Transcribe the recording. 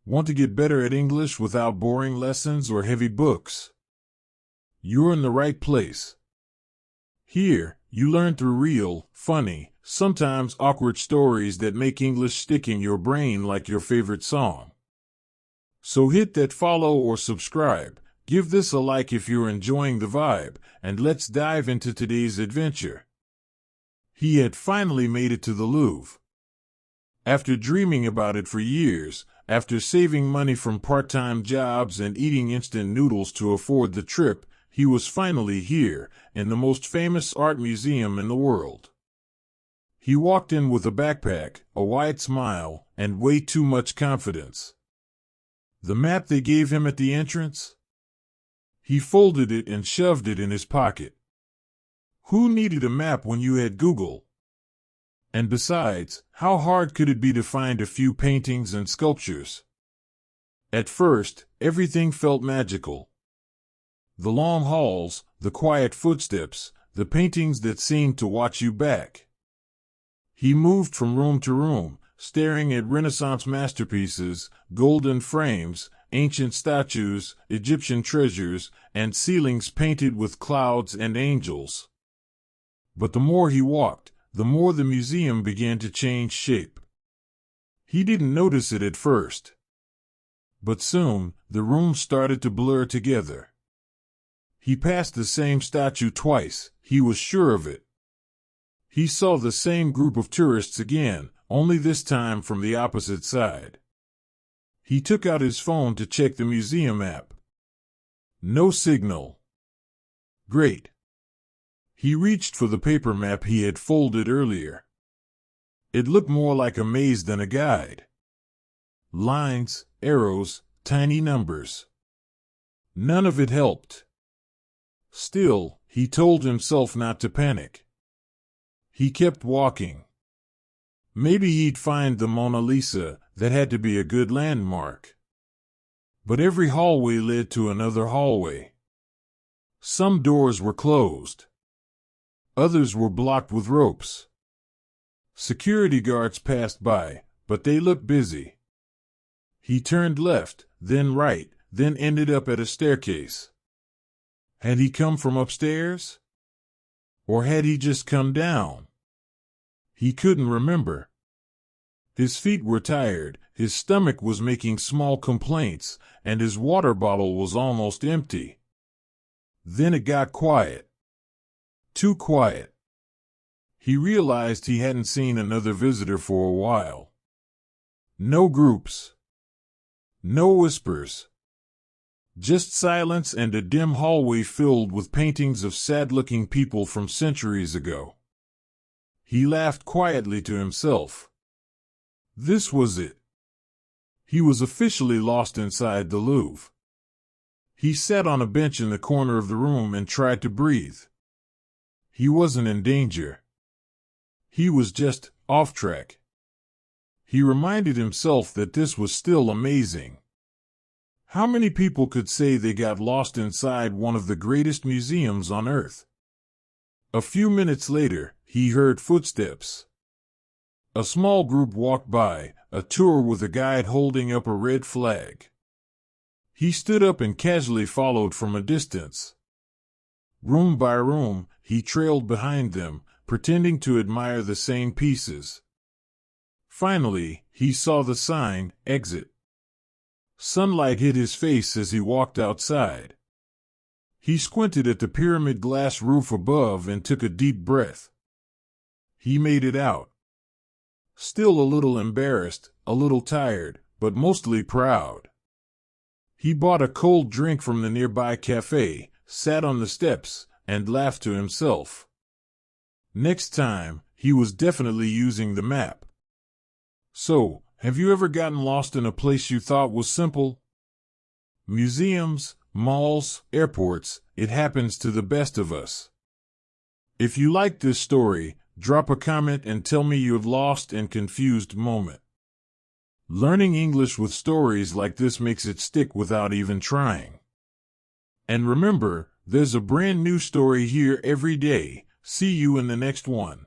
Want to get better at English without boring lessons or heavy books? You're in the right place. Here, you learn through real, funny, sometimes awkward stories that make English stick in your brain like your favorite song. So hit that follow or subscribe, give this a like if you're enjoying the vibe, and let's dive into today's adventure. He had finally made it to the Louvre. After dreaming about it for years, after saving money from part-time jobs and eating instant noodles to afford the trip, he was finally here, in the most famous art museum in the world. He walked in with a backpack, a wide smile, and way too much confidence. The map they gave him at the entrance? He folded it and shoved it in his pocket. Who needed a map when you had Google? And besides, how hard could it be to find a few paintings and sculptures? At first, everything felt magical. The long halls, the quiet footsteps, the paintings that seemed to watch you back. He moved from room to room, staring at Renaissance masterpieces, golden frames, ancient statues, Egyptian treasures, and ceilings painted with clouds and angels. But the more he walked, the more the museum began to change shape. He didn't notice it at first. But soon, the rooms started to blur together. He passed the same statue twice, he was sure of it. He saw the same group of tourists again, only this time from the opposite side. He took out his phone to check the museum app. No signal. Great. He reached for the paper map he had folded earlier. It looked more like a maze than a guide. Lines, arrows, tiny numbers. None of it helped. Still, he told himself not to panic. He kept walking. Maybe he'd find the Mona Lisa, that had to be a good landmark. But every hallway led to another hallway. Some doors were closed. Others were blocked with ropes. Security guards passed by, but they looked busy. He turned left, then right, then ended up at a staircase. Had he come from upstairs? Or had he just come down? He couldn't remember. His feet were tired, his stomach was making small complaints, and his water bottle was almost empty. Then it got quiet. Too quiet. He realized he hadn't seen another visitor for a while. No groups. No whispers. Just silence and a dim hallway filled with paintings of sad-looking people from centuries ago. He laughed quietly to himself. This was it. He was officially lost inside the Louvre. He sat on a bench in the corner of the room and tried to breathe. He wasn't in danger. He was just off track. He reminded himself that this was still amazing. How many people could say they got lost inside one of the greatest museums on earth? A few minutes later, he heard footsteps. A small group walked by, a tour with a guide holding up a red flag. He stood up and casually followed from a distance. Room by room, he trailed behind them, pretending to admire the same pieces. Finally, he saw the sign, Exit. Sunlight hit his face as he walked outside. He squinted at the pyramid glass roof above and took a deep breath. He made it out. Still a little embarrassed, a little tired, but mostly proud. He bought a cold drink from the nearby cafe, sat on the steps, and laughed to himself. Next time, he was definitely using the map. So, have you ever gotten lost in a place you thought was simple? Museums, malls, airports, it happens to the best of us. If you liked this story, drop a comment and tell me your lost and confused moment. Learning English with stories like this makes it stick without even trying. And remember, there's a brand new story here every day. See you in the next one.